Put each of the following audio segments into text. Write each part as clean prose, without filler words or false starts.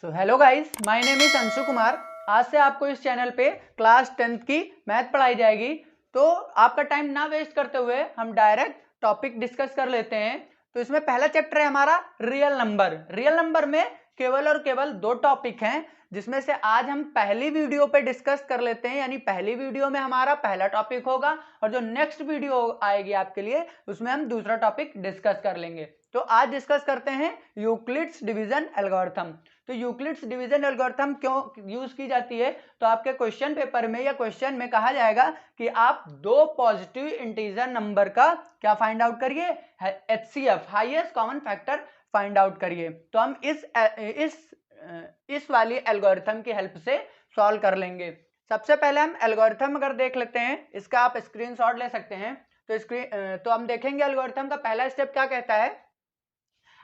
So hello guys, my name is Anshu Kumar. आज से आपको इस चैनल पे क्लास 10th की मैथ पढ़ाई जाएगी। तो आपका टाइम ना वेस्ट करते हुए हम डायरेक्ट टॉपिक डिस्कस कर लेते हैं। तो इसमें पहला चैप्टर है हमारा रियल नंबर। रियल नंबर में केवल और केवल दो टॉपिक हैं, जिसमें से आज हम पहली वीडियो पे डिस्कस कर लेते हैं। यानी पहली वीडियो में हमारा पहला टॉपिक होगा और जो नेक्स्ट वीडियो आएगी आपके लिए उसमें हम दूसरा टॉपिक डिस्कस कर लेंगे। तो आज डिस्कस करते हैं यूक्लिड्स डिवीजन एल्गोरिथम। तो यूक्लिड्स डिवीजन एल्गोरिथम क्यों यूज की जाती है, तो आपके क्वेश्चन पेपर में या क्वेश्चन में कहा जाएगा कि आप दो पॉजिटिव इंटीजर नंबर का क्या फाइंड आउट करिए, HCF highest common factor find out करिए। तो हम इस वाली एल्गोरिथम की हेल्प से सॉल्व कर लेंगे। सबसे पहले हम एल्गोरिथम अगर देख लेते हैं, इसका आप स्क्रीनशॉट ले सकते हैं। तो हम देखेंगे एल्गोरिथम का पहला स्टेप क्या कहता है।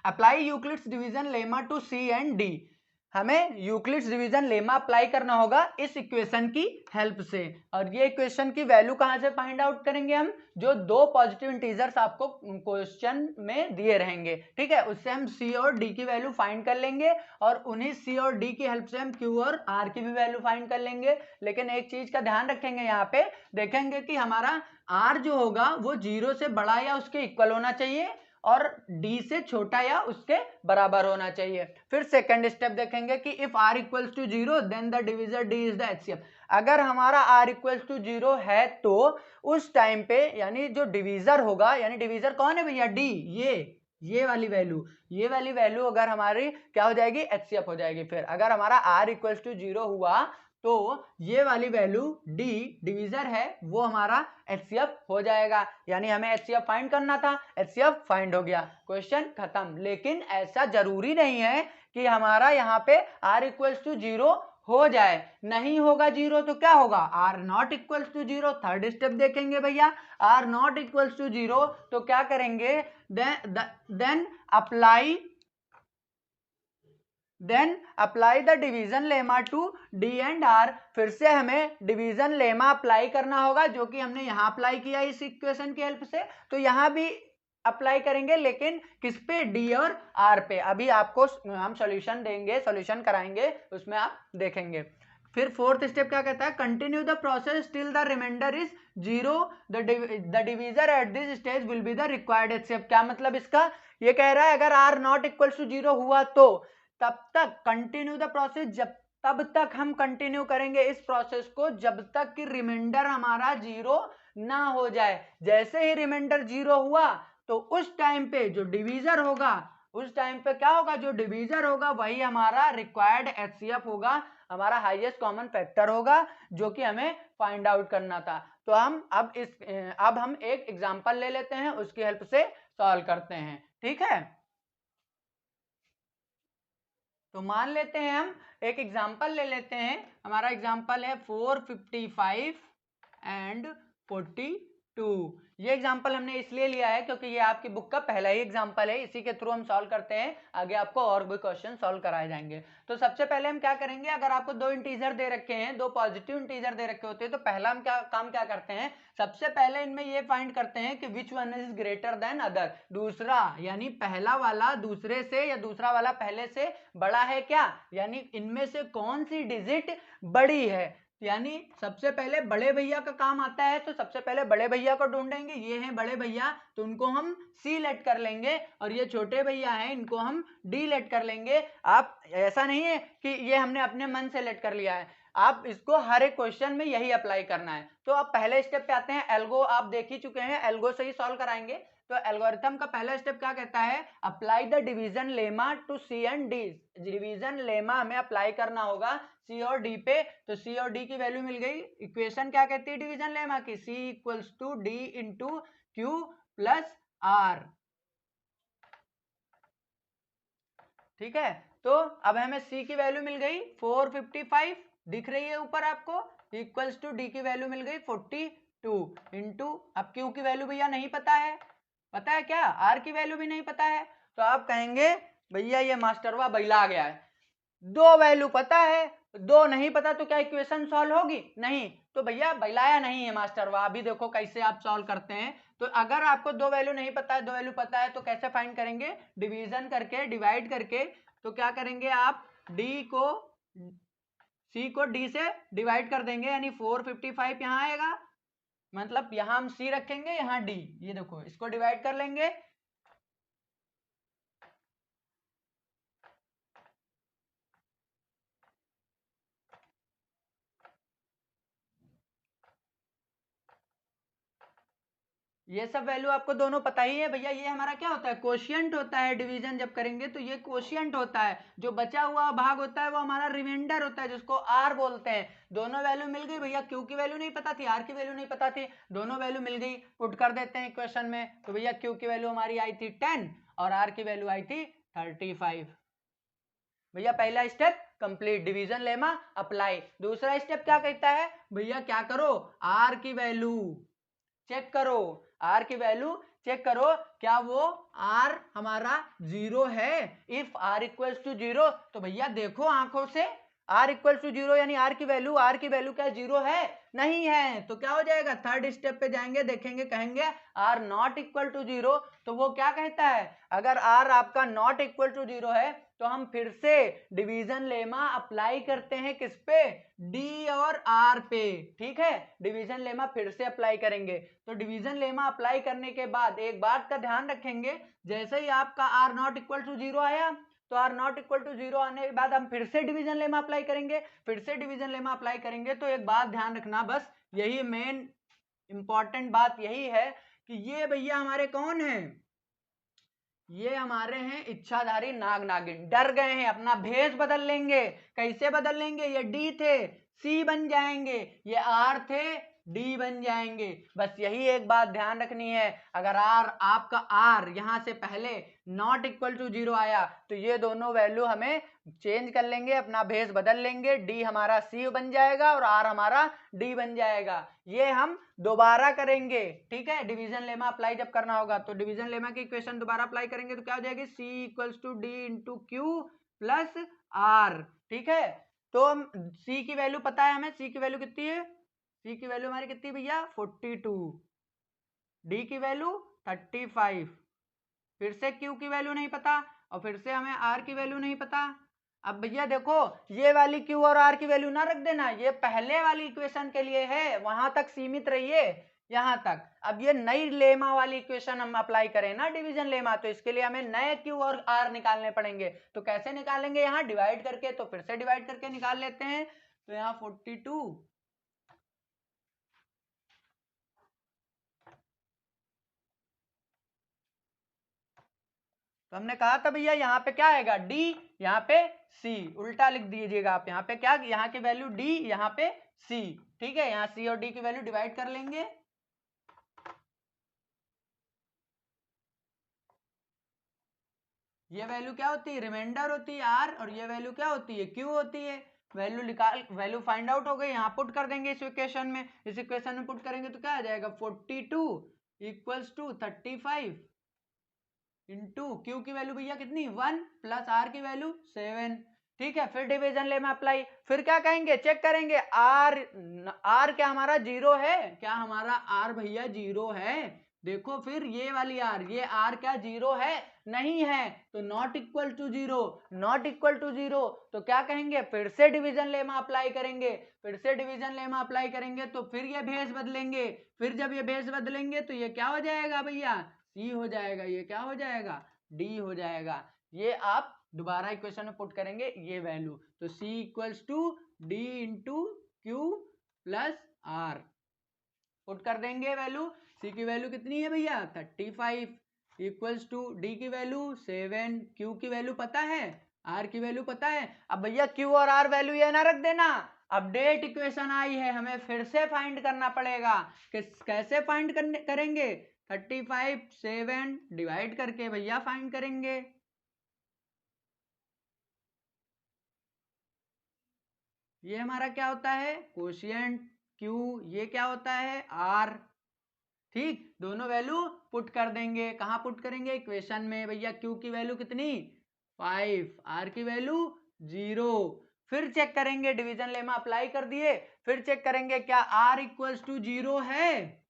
Apply Euclid's division lemma to C and D. हमें यूक्लिड्स डिवीजन लेमा अप्लाई करना होगा इस इक्वेशन की हेल्प से। और ये इक्वेशन की वैल्यू कहां से फाइंड आउट करेंगे हम, जो दो पॉजिटिव इंटीजर्स आपको क्वेश्चन में दिए रहेंगे, ठीक है, उससे हम सी और डी की वैल्यू फाइंड कर लेंगे और उन्हीं सी और डी की हेल्प से हम क्यू और आर की भी वैल्यू फाइंड कर लेंगे। लेकिन एक चीज का ध्यान रखेंगे, यहाँ पे देखेंगे कि हमारा आर जो होगा वो 0 से बड़ा या उसके इक्वल होना चाहिए और d से छोटा या उसके बराबर होना चाहिए। फिर सेकंड स्टेप देखेंगे कि if r equals to 0 then the divisor d is the HCF. अगर हमारा r इक्वल्स टू 0 है तो उस टाइम पे यानी जो डिविजर होगा, यानी डिविजर कौन है भैया, d, ये वाली वैल्यू अगर हमारी क्या हो जाएगी, एचसीएफ हो जाएगी। फिर अगर हमारा r इक्वल्स टू 0 हुआ तो ये वाली वैल्यू d डिवीजर है वो हमारा एचसीएफ हो जाएगा। यानी हमें एचसीएफ फाइंड करना था, एचसीएफ फाइंड हो गया, क्वेश्चन खत्म। लेकिन ऐसा जरूरी नहीं है कि हमारा यहाँ पे r इक्वल्स टू 0 हो जाए। नहीं होगा 0 तो क्या होगा, r not equals to 0। Third step देखेंगे भैया, r नॉट इक्वल्स टू 0 तो क्या करेंगे, then apply the division lemma to D and R. फिर से हमें डिवीजन लेमा अप्लाई करना होगा, जो कि हमने यहां अप्लाई किया इस इक्वेशन की हेल्प से। तो यहां भी अप्लाई करेंगे, लेकिन किस पे, डी और आर पे। अभी आपको हम सॉल्यूशन देंगे, सॉल्यूशन कराएंगे, उसमें आप देखेंगे। फिर फोर्थ स्टेप क्या कहता है, continue the process till the remainder is 0, the divisor at this stage will be the required HCF. क्या मतलब इसका, ये कह रहा है अगर आर नॉट इक्वल टू 0 हुआ तो तब तक कंटिन्यू द प्रोसेस, तब तक हम कंटिन्यू करेंगे इस प्रोसेस को जब तक कि रिमाइंडर हमारा 0 ना हो जाए। जैसे ही रिमाइंडर 0 हुआ तो उस टाइम पे जो डिवीजर होगा, उस टाइम पे क्या होगा, जो डिवीजर होगा वही हमारा रिक्वायर्ड एचसीएफ होगा, हमारा हाईएस्ट कॉमन फैक्टर होगा, जो कि हमें फाइंड आउट करना था। तो अब हम एक एग्जांपल ले लेते हैं, उसकी हेल्प से सॉल्व करते हैं, ठीक है। तो मान लेते हैं हम एक एग्जांपल ले लेते हैं। हमारा एग्जांपल है 455 एंड 42। ये एग्जांपल हमने इसलिए लिया है क्योंकि ये आपकी बुक का पहला ही एग्जांपल है, इसी के थ्रू हम सॉल्व करते हैं, आगे आपको और भी क्वेश्चन सॉल्व कराए जाएंगे। तो सबसे पहले हम क्या करेंगे, अगर आपको दो इंटीजर दे रखे हैं, दो पॉजिटिव इंटीजर दे रखे होते हैं, तो पहला हम क्या करते हैं, सबसे पहले इनमें ये फाइंड करते हैं कि which one is greater than other. दूसरा यानी पहला वाला दूसरे से या दूसरा वाला पहले से बड़ा है क्या, यानी इनमें से कौन सी डिजिट बड़ी है। यानी सबसे पहले बड़े भैया का काम आता है, तो सबसे पहले बड़े भैया को ढूंढेंगे। ये हैं बड़े भैया, तो उनको हम सी लेट कर लेंगे, और ये छोटे भैया हैं, इनको हम डी लेट कर लेंगे। आप ऐसा नहीं है कि ये हमने अपने मन से लेट कर लिया है, आप इसको हर एक क्वेश्चन में यही अप्लाई करना है। तो अब पहले स्टेप पे आते हैं, एल्गो आप देख ही चुके हैं, एल्गो से ही सॉल्व कराएंगे। तो एल्गोरिथम का पहला स्टेप क्या कहता है, apply the division lemma to C and D. Division lemma हमें अप्लाई करना होगा सी और डी पे। तो सी और डी की वैल्यू मिल गई। इक्वेशन क्या कहती है डिवीजन लेमा की, C equals to D into Q plus R, ठीक है। तो अब हमें सी की वैल्यू मिल गई 455, दिख रही है ऊपर आपको, इक्वल्स टू डी की वैल्यू मिल गई 42 इंटू, अब क्यू की वैल्यू भैया नहीं पता है, पता है क्या, आर की वैल्यू भी नहीं पता है। तो आप कहेंगे भैया ये मास्टरवा बैला गया है, दो वैल्यू पता है, दो नहीं पता, तो क्या इक्वेशन सॉल्व होगी, नहीं। तो भैया बैलाया नहीं है मास्टरवा। अभी देखो कैसे आप सॉल्व करते हैं। तो अगर आपको दो वैल्यू नहीं पता है, दो वैल्यू पता है, तो कैसे फाइंड करेंगे, डिवीजन करके, डिवाइड करके। तो क्या करेंगे आप, सी को डी से डिवाइड कर देंगे, यानी 455 यहाँ आएगा, मतलब यहाँ हम सी रखेंगे, यहाँ डी, ये देखो इसको डिवाइड कर लेंगे। ये सब वैल्यू आपको दोनों पता ही है भैया। ये हमारा क्या होता है, कोशिएंट होता है। डिवीजन जब करेंगे तो ये कोशिएंट होता है, जो बचा हुआ भाग होता है वो हमारा रिमाइंडर होता है, जिसको आर बोलते हैं। दोनों वैल्यू मिल गई भैया, क्यू की वैल्यू नहीं पता थी, आर की वैल्यू नहीं पता थी, दोनों वैल्यू मिल गई, पुट कर देते हैं इक्वेशन में। तो भैया क्यू की वैल्यू हमारी आई थी 10 और आर की वैल्यू आई थी 35। भैया पहला step complete, division lemma apply. दूसरा स्टेप क्या कहता है भैया, क्या करो, आर की वैल्यू चेक करो, आर की वैल्यू चेक करो, क्या वो आर हमारा 0 है। इफ आर इक्वल्स टू 0, तो भैया देखो आंखों से, आर इक्वल्स टू 0 यानी आर की वैल्यू क्या 0 है, नहीं है। तो क्या हो जाएगा, थर्ड स्टेप पे जाएंगे, देखेंगे, कहेंगे आर नॉट इक्वल टू 0। तो वो क्या कहता है, अगर आर आपका नॉट इक्वल टू 0 है तो हम फिर से डिवीजन लेमा अप्लाई करते हैं, किस पे, डी और आर पे। ठीक है, डिवीजन लेमा फिर से अप्लाई करेंगे। तो डिवीजन लेमा अप्लाई करने के बाद एक बात का ध्यान रखेंगे, जैसे ही आपका आर नॉट इक्वल टू 0 आया, तो आर नॉट इक्वल टू 0 आने के बाद हम फिर से डिवीजन लेमा अप्लाई करेंगे। फिर से डिवीजन लेमा अप्लाई करेंगे तो एक बात ध्यान रखना, बस यही मेन इंपॉर्टेंट बात यही है कि ये भैया हमारे कौन है, ये हमारे हैं इच्छाधारी नाग नागिन। डर गए हैं, अपना भेष बदल लेंगे। कैसे बदल लेंगे, ये डी थे सी बन जाएंगे, ये आर थे डी बन जाएंगे। बस यही एक बात ध्यान रखनी है, अगर आर आपका आर यहां से पहले नॉट इक्वल टू 0 आया तो ये दोनों वैल्यू हमें चेंज कर लेंगे, अपना भेष बदल लेंगे, डी हमारा सी बन जाएगा और आर हमारा डी बन जाएगा। ये हम दोबारा करेंगे, ठीक है। डिवीजन लेमा अप्लाई जब करना होगा तो डिवीजन लेमा की इक्वेशन दोबारा अप्लाई करेंगे तो क्या हो जाएगी, C equals to D into Q plus R. ठीक है, तो सी की वैल्यू पता है हमें, सी की वैल्यू कितनी है, सी की वैल्यू हमारी कितनी भैया 42, डी की वैल्यू 35, फिर से क्यू की वैल्यू नहीं पता और फिर से हमें आर की वैल्यू नहीं पता। अब भैया देखो, ये वाली क्यू और आर की वैल्यू ना रख देना, ये पहले वाली इक्वेशन के लिए है, वहां तक सीमित रहिए, यहां तक। अब ये नई लेमा वाली इक्वेशन हम अप्लाई करें ना, डिवीजन लेमा, तो इसके लिए हमें नए क्यू और आर निकालने पड़ेंगे। तो कैसे निकालेंगे, यहाँ डिवाइड करके, तो फिर से डिवाइड करके निकाल लेते हैं। तो यहाँ 42, तो हमने कहा था भैया यहाँ पे क्या आएगा, डी, यहाँ पे सी, उल्टा लिख दीजिएगा आप, यहाँ पे क्या, यहाँ की वैल्यू डी, यहाँ पे सी। ठीक है, यहाँ सी और डी की वैल्यू डिवाइड कर लेंगे। ये वैल्यू क्या होती है, रिमाइंडर होती है आर, और ये वैल्यू क्या होती है, क्यू होती है। वैल्यू निकाल, वैल्यू फाइंड आउट हो गई, यहाँ पुट कर देंगे इस इक्वेशन में। इस इक्वेशन में पुट करेंगे तो क्या आ जाएगा, 42 इक्वल्स टू 35 इंटू क्यू की वैल्यू भैया कितनी 1 प्लस आर की वैल्यू 7। ठीक है, फिर डिवीजन ले में अप्लाई, फिर क्या कहेंगे, चेक करेंगे आर, आर क्या हमारा 0 है, क्या हमारा आर भैया 0 है। देखो फिर ये वाली आर, ये आर क्या 0 है, नहीं है, तो not equal to 0, not equal to 0, तो क्या कहेंगे, फिर से डिवीजन लेमा अप्लाई करेंगे। फिर से डिवीजन लेमा अप्लाई करेंगे तो फिर ये भेष बदलेंगे, फिर जब ये भेष बदलेंगे तो ये क्या हो जाएगा भैया, सी हो जाएगा, ये क्या हो जाएगा, डी हो जाएगा। ये आप दोबारा इक्वेशन में पुट करेंगे ये वैल्यू, तो C equals to D into Q plus R, put कर देंगे वैल्यू। C की वैल्यू कितनी है भैया 35 इक्वल्स टू डी की वैल्यू 7, क्यू की वैल्यू पता है, आर की वैल्यू पता है। अब भैया क्यू और आर वैल्यू ये ना रख देना, अपडेट इक्वेशन आई है, हमें फिर से फाइंड करना पड़ेगा। कैसे फाइंड करेंगे, 35 7 डिवाइड करके भैया फाइंड करेंगे। ये हमारा क्या होता है, कोशिएंट क्यू, ये क्या होता है आर। ठीक, दोनों वैल्यू पुट कर देंगे, कहाँ पुट करेंगे, इक्वेशन में। भैया क्यू की वैल्यू कितनी 5, आर की वैल्यू 0। फिर चेक करेंगे, डिवीजन लेमा अप्लाई कर दिए, फिर चेक करेंगे क्या आर इक्वल्स टू 0 है।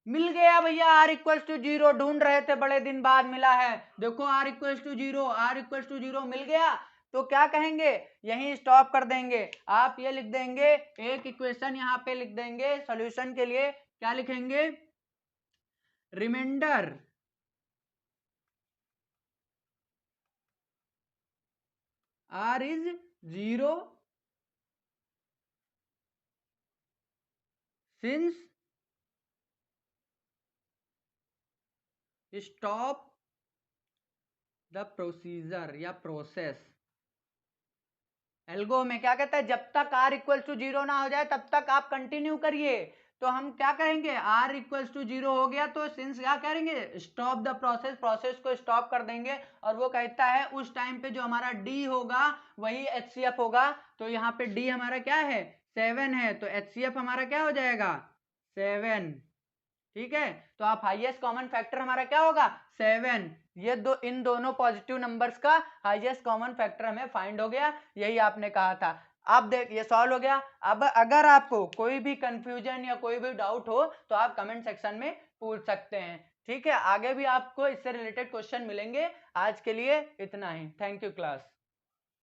मिल गया भैया, आर इक्वल्स टू 0, ढूंढ रहे थे बड़े दिन बाद मिला है। देखो R equals to 0, R equals to 0 मिल गया। तो क्या कहेंगे, यहीं स्टॉप कर देंगे। आप ये लिख देंगे, एक इक्वेशन यहाँ पे लिख देंगे सॉल्यूशन के लिए, क्या लिखेंगे, remainder r is 0 since stop the procedure या प्रोसेस। एल्गो में क्या कहता है, जब तक r इक्वल टू 0 ना हो जाए तब तक आप कंटिन्यू करिए। तो हम क्या कहेंगे, r इक्वल्स टू 0 हो गया तो सिंस क्या करेंगे, स्टॉप द प्रोसेस, प्रोसेस को स्टॉप कर देंगे। और वो कहता है उस टाइम पे जो हमारा d होगा वही HCF होगा। तो यहाँ पे d हमारा क्या है, 7 है, तो HCF हमारा क्या हो जाएगा, 7। ठीक है, तो आप हाईएस्ट कॉमन फैक्टर हमारा क्या होगा, 7। ये इन दोनों पॉजिटिव नंबर्स का हाईएस्ट कॉमन फैक्टर हमें फाइंड हो गया, यही आपने कहा था। अब देख ये सॉल्व हो गया। अब अगर आपको कोई भी कंफ्यूजन या कोई भी डाउट हो तो आप कमेंट सेक्शन में पूछ सकते हैं। ठीक है, आगे भी आपको इससे रिलेटेड क्वेश्चन मिलेंगे। आज के लिए इतना ही, थैंक यू क्लास।